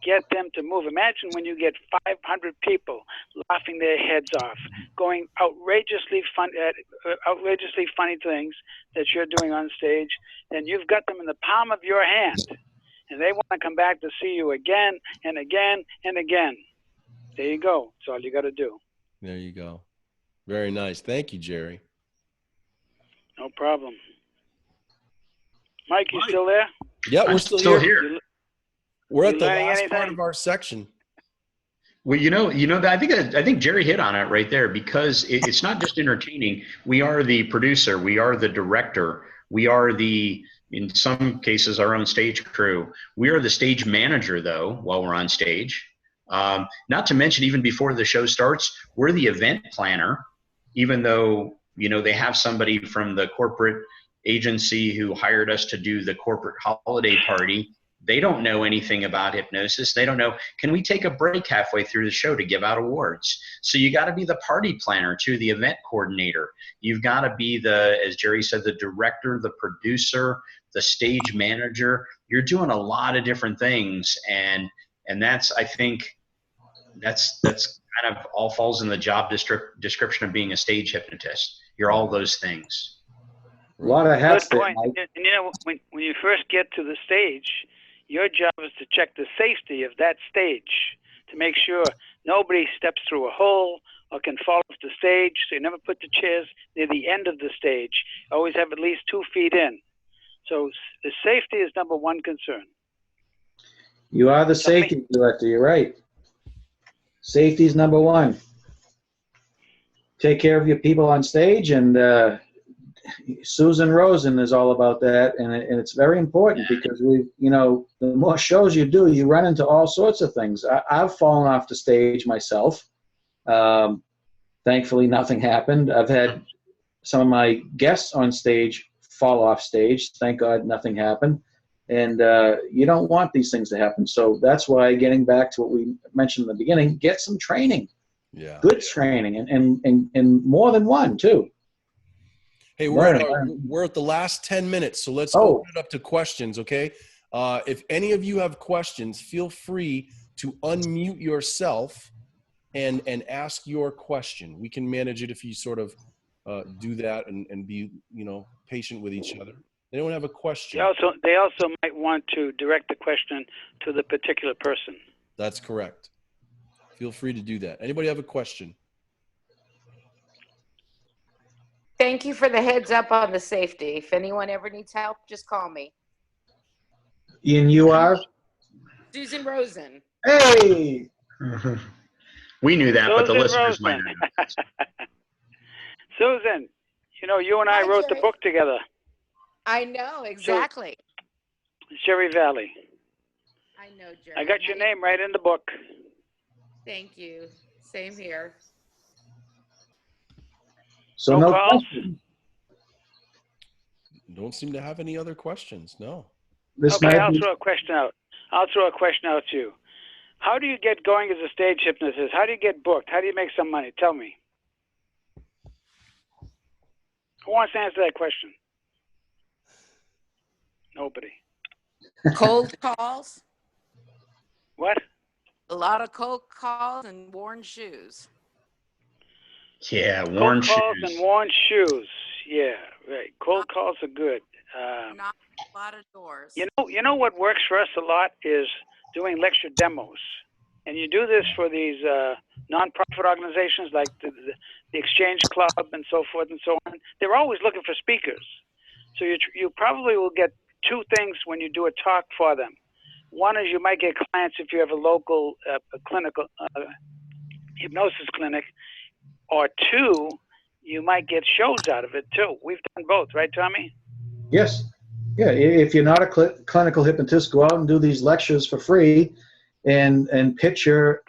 get them to move. Imagine when you get 500 people laughing their heads off, going outrageously funny things that you're doing on stage, and you've got them in the palm of your hand, and they want to come back to see you again and again and again. There you go. That's all you got to do. There you go. Very nice. Thank you, Jerry. No problem. Mike, you still there? Yeah, we're still here. here. We're at You the learning last anything? part of our section. Well, I think Jerry hit on it right there, because it's not just entertaining. We are the producer, we are the director, we are in some cases, our own stage crew. We are the stage manager, though, while we're on stage. Not to mention, even before the show starts, we're the event planner, even though, they have somebody from the corporate agency who hired us to do the corporate holiday party. They don't know anything about hypnosis. They don't know, can we take a break halfway through the show to give out awards? So you got to be the party planner too, the event coordinator. You've got to be as Jerry said, the director, the producer, the stage manager. You're doing a lot of different things. And that's, I think, that's kind of all falls in the job description of being a stage hypnotist. You're all those things. A lot of hats Good there, point. Mike. And when you first get to the stage, your job is to check the safety of that stage to make sure nobody steps through a hole or can fall off the stage. So you never put the chairs near the end of the stage. Always have at least 2 feet in. So the safety is number one concern. You are the safety director. You're right. Safety is number one. Take care of your people on stage, and Susan Rosen is all about that, and it's very important, because the more shows you do, you run into all sorts of things. I've fallen off the stage myself. Thankfully, nothing happened. I've had some of my guests on stage fall off stage. Thank God nothing happened. And you don't want these things to happen. So that's why, getting back to what we mentioned in the beginning, get some training. Yeah. Good training, and more than one, too. Hey, we're at the last 10 minutes, so let's open it up to questions, okay? If any of you have questions, feel free to unmute yourself and ask your question. We can manage it if you sort of do that and be, patient with each other. Anyone have a question? They also might want to direct the question to the particular person. That's correct. Feel free to do that. Anybody have a question? Thank you for the heads up on the safety. If anyone ever needs help, just call me. Ian, you are? Susan Rosen. Hey! We knew that, but the Susan listeners might Rosen. not know. Susan, you and I Hi, wrote Jerry. the book together, I know, exactly. Cherry Valley. I know, Jerry. I got your name right in the book. Thank you. Same here. So No no calls? questions. Don't seem to have any other questions. No. Okay, I'll throw a question out. To you. How do you get going as a stage hypnotist? How do you get booked? How do you make some money? Tell me. Who wants to answer that question? Nobody. Cold calls. What? A lot of cold calls and worn shoes. Yeah, Cold calls and worn shoes. Yeah, right. Cold calls are good. Not a lot of doors. You know what works for us a lot is doing lecture demos. And you do this for these nonprofit organizations like the Exchange Club and so forth and so on. They're always looking for speakers. So you probably will get 2 things when you do a talk for them. One is you might get clients if you have a local clinical hypnosis clinic, or 2, you might get shows out of it too. We've done both, right, Tommy? Yes. Yeah, if you're not a clinical hypnotist, go out and do these lectures for free and pitch your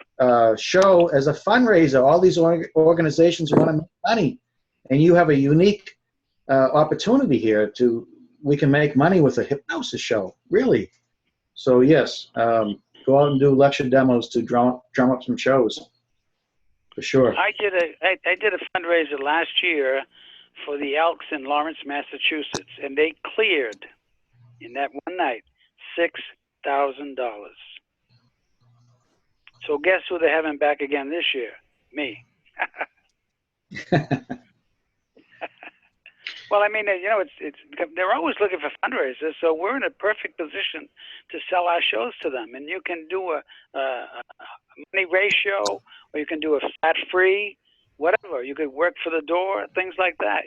show as a fundraiser. All these organizations want to make money, and you have a unique opportunity here we can make money with a hypnosis show, really. So yes, go out and do lecture demos to drum up some shows, for sure. I did a fundraiser last year for the Elks in Lawrence, Massachusetts, and they cleared in that one night $6,000. So guess who they're having back again this year? Me. Well, I mean, they're always looking for fundraisers, so we're in a perfect position to sell our shows to them. And you can do a money ratio, or you can do a flat free, whatever. You could work for the door, things like that,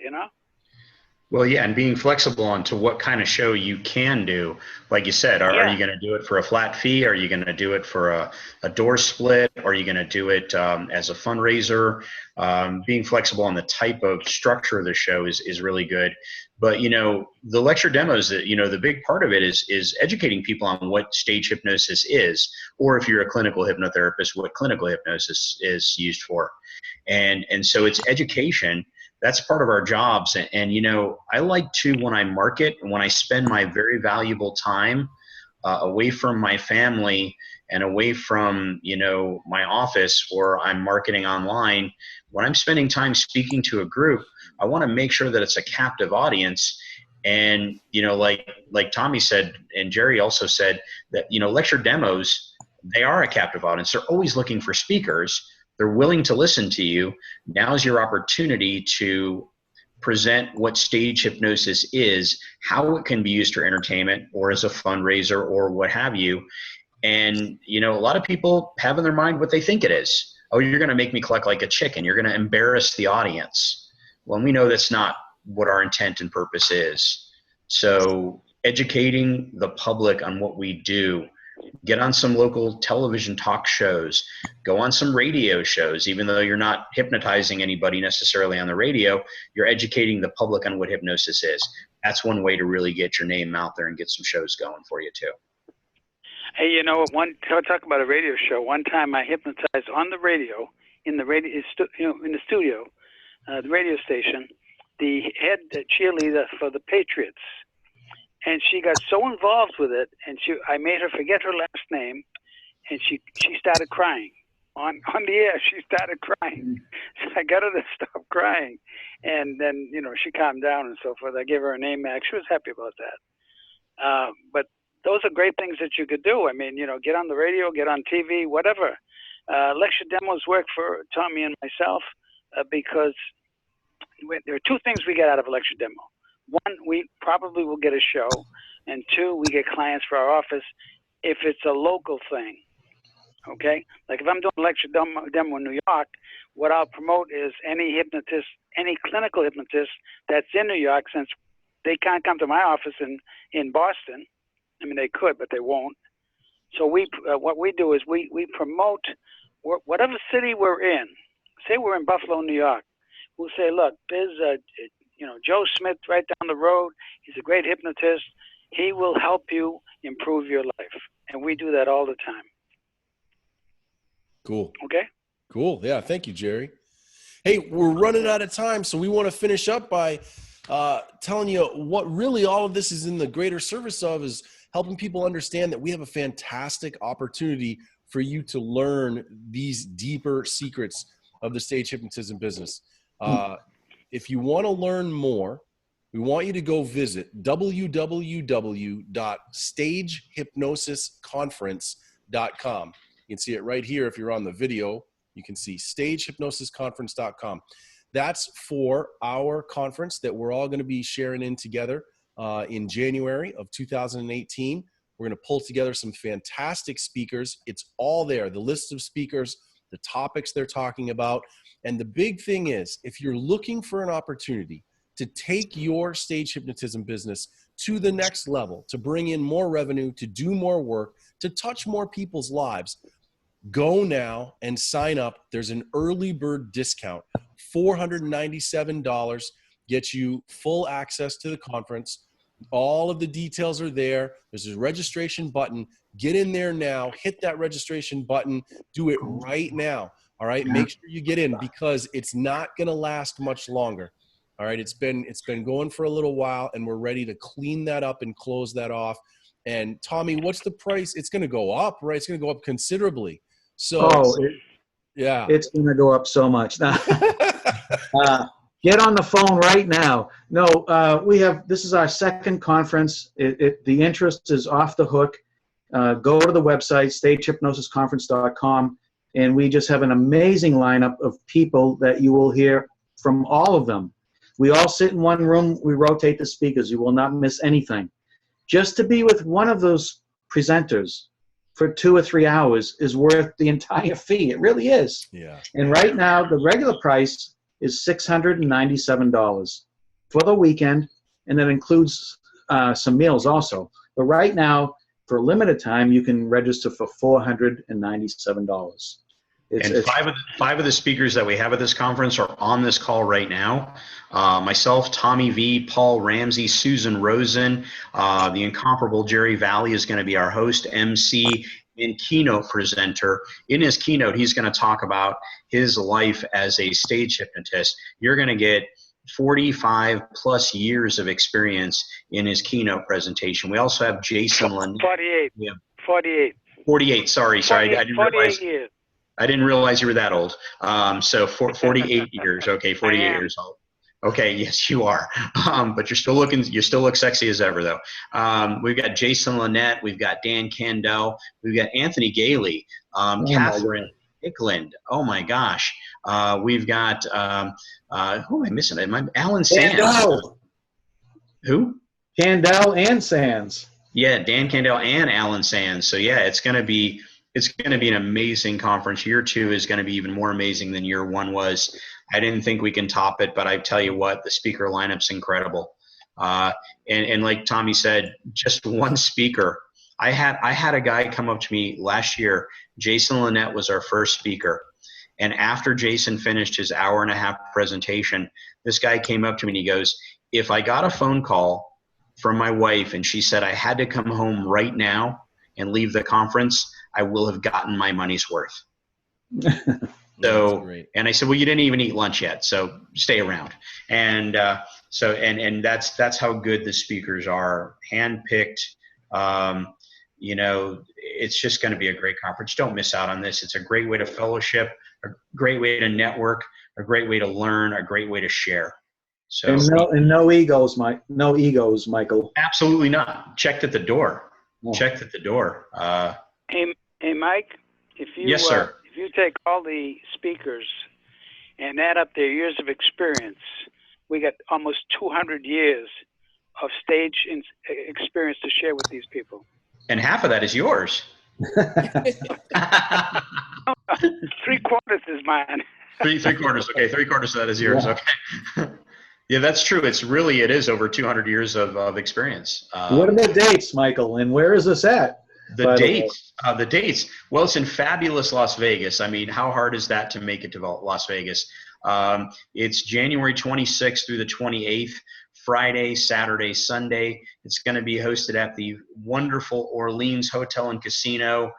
Well, yeah, and being flexible on to what kind of show you can do. Like you said, are you going to do it for a flat fee? Are you going to do it for a door split? Are you going to do it as a fundraiser? Being flexible on the type of structure of the show is really good. But, you know, the lecture demos, that, you know, the big part of it is educating people on what stage hypnosis is, or if you're a clinical hypnotherapist, what clinical hypnosis is used for. And so it's education. That's part of our jobs. And, you know, I like to, when I market and when I spend my very valuable time away from my family and away from, you know, my office, or I'm marketing online, when I'm spending time speaking to a group, I want to make sure that it's a captive audience. And, you know, like Tommy said, and Jerry also said, that, you know, lecture demos, they are a captive audience. They're always looking for speakers. They're willing to listen to you. Now's your opportunity to present what stage hypnosis is, how it can be used for entertainment or as a fundraiser or what have you. And, you know, a lot of people have in their mind what they think it is. Oh, you're going to make me cluck like a chicken. You're going to embarrass the audience. Well, we know that's not what our intent and purpose is. So educating the public on what we do. Get on some local television talk shows, go on some radio shows. Even though you're not hypnotizing anybody necessarily on the radio, you're educating the public on what hypnosis is. That's one way to really get your name out there and get some shows going for you too. Hey, you know, talk about a radio show. One time I hypnotized on the radio, in the studio, the radio station, the head cheerleader for the Patriots. And she got so involved with it, and I made her forget her last name, and she started crying. On the air, she started crying. So I got her to stop crying. And then, you know, she calmed down and so forth. I gave her a name back. She was happy about that. But those are great things that you could do. I mean, you know, get on the radio, get on TV, whatever. Lecture demos work for Tommy and myself because there are two things we get out of a lecture demo. One, we probably will get a show, and two, we get clients for our office if it's a local thing, okay? Like if I'm doing a lecture demo in New York, what I'll promote is any hypnotist, any clinical hypnotist that's in New York, since they can't come to my office in Boston. I mean, they could, but they won't. So what we do is we promote whatever city we're in. Say we're in Buffalo, New York. We'll say, look, there's you know, Joe Smith right down the road. He's a great hypnotist. He will help you improve your life. And we do that all the time. Cool. Okay? Cool. Yeah. Thank you, Jerry. Hey, we're running out of time, so we want to finish up by telling you what really all of this is in the greater service of is helping people understand that we have a fantastic opportunity for you to learn these deeper secrets of the stage hypnotism business. If you want to learn more, we want you to go visit www.stagehypnosisconference.com. You can see it right here. If you're on the video, you can see stagehypnosisconference.com. That's for our conference that we're all going to be sharing in together in January of 2018. We're going to pull together some fantastic speakers. It's all there, the list of speakers, the topics they're talking about. And the big thing is, if you're looking for an opportunity to take your stage hypnotism business to the next level, to bring in more revenue, to do more work, to touch more people's lives, go now and sign up. There's an early bird discount, $497, gets you full access to the conference. All of the details are there. There's a registration button. Get in there now, hit that registration button, do it right now. All right, make sure you get in because it's not going to last much longer. All right, it's been going for a little while, and we're ready to clean that up and close that off. And Tommy, what's the price? It's going to go up, right? It's going to go up considerably. So, yeah, it's going to go up so much. Get on the phone right now. No, this is our second conference. The interest is off the hook. Go to the website, stagehypnosisconference.com. And we just have an amazing lineup of people that you will hear from all of them. We all sit in one room. We rotate the speakers. You will not miss anything. Just to be with one of those presenters for 2 or 3 hours is worth the entire fee. It really is. Yeah. And right now, the regular price is $697 for the weekend. and that includes some meals also. But right now, for a limited time, you can register for $497. And five of the speakers that we have at this conference are on this call right now. Myself, Tommy V, Paul Ramsey, Susan Rosen, the incomparable Jerry Valley is going to be our host, MC, and keynote presenter. In his keynote, he's going to talk about his life as a stage hypnotist. You're going to get 45 plus years of experience in his keynote presentation. We also have Jason Lynn. 48. Yeah. 48. 48. Sorry. I didn't 48 realize. years. I didn't realize you were that old. So 48 years. Okay, 48 years old. Okay, yes, you are. But you still look sexy as ever, though. We've got Jason Lynette. We've got Dan Candell. We've got Anthony Gailey. Catherine Hickland. Oh, my gosh. We've got, who am I missing? Alan Sands. Candell. Who? Candell and Sands. Yeah, Dan Candell and Alan Sands. So, yeah, it's going to be an amazing conference. Year 2 is going to be even more amazing than year 1 was. I didn't think we can top it, but I tell you what, the speaker lineup's incredible. And like Tommy said, just one speaker. I had a guy come up to me last year. Jason Lynette was our first speaker. And after Jason finished his hour-and-a-half presentation, this guy came up to me and he goes, if I got a phone call from my wife and she said I had to come home right now and leave the conference, I will have gotten my money's worth. So, and I said, well, you didn't even eat lunch yet, so stay around. And that's how good the speakers are, handpicked. It's just going to be a great conference. Don't miss out on this. It's a great way to fellowship, a great way to network, a great way to learn, a great way to share. So, and no egos, Mike. No egos, Michael. Absolutely not. Checked at the door. Oh. Checked at the door. Hey, Mike, yes, sir. If you take all the speakers and add up their years of experience, we got almost 200 years of stage experience to share with these people. And half of that is yours. 3/4 is mine. Three quarters. Okay, 3/4 of that is yours. Yeah. Okay. Yeah, that's true. It is over 200 years of experience. What are the dates, Michael? And where is this at? The dates. Well, it's in fabulous Las Vegas. I mean, how hard is that to make it to Las Vegas? It's January 26th through the 28th, Friday, Saturday, Sunday. It's going to be hosted at the wonderful Orleans Hotel and Casino.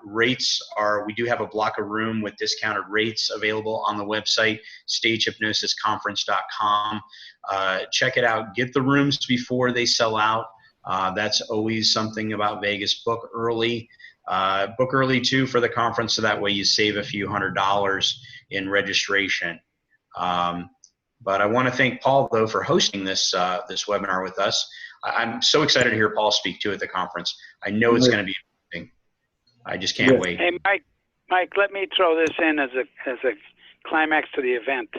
Rates we do have a block of room with discounted rates available on the website, stagehypnosisconference.com. Check it out. Get the rooms before they sell out. That's always something about Vegas. Book early. Book early too for the conference, so that way you save a few $100s in registration. But I want to thank Paul though for hosting this webinar with us. I'm so excited to hear Paul speak too at the conference. I know it's going to be amazing. I just can't wait. Hey, Mike, let me throw this in as a climax to the event.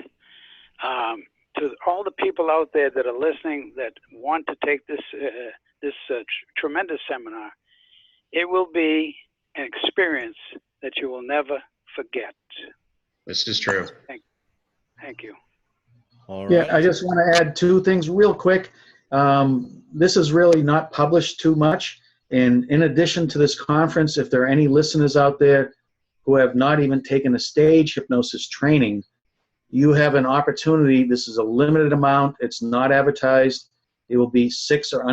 To all the people out there that are listening that want to take this tremendous seminar, it will be an experience that you will never forget. This is true. Thank you. All right. Yeah, I just want to add 2 things real quick. This is really not published too much. And in addition to this conference, if there are any listeners out there who have not even taken a stage hypnosis training, you have an opportunity. This is a limited amount. It's not advertised. It will be 6 or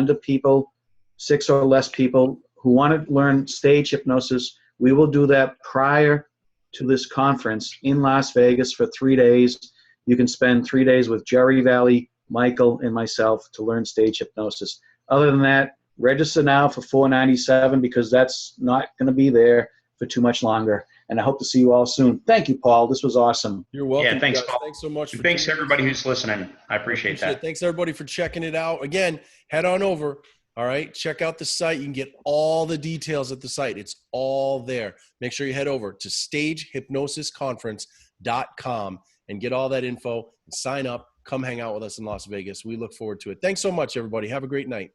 less people who want to learn stage hypnosis. We will do that prior to this conference in Las Vegas for 3 days. You can spend 3 days with Jerry Valley, Michael, and myself to learn stage hypnosis. Other than that, register now for $497 because that's not going to be there for too much longer. And I hope to see you all soon. Thank you, Paul. This was awesome. You're welcome. Yeah, thanks, Paul. Thanks so much. Thanks to everybody who's listening. I appreciate that. Thanks everybody for checking it out. Again, head on over. All right. Check out the site. You can get all the details at the site. It's all there. Make sure you head over to stagehypnosisconference.com and get all that info and sign up. Come hang out with us in Las Vegas. We look forward to it. Thanks so much, everybody. Have a great night.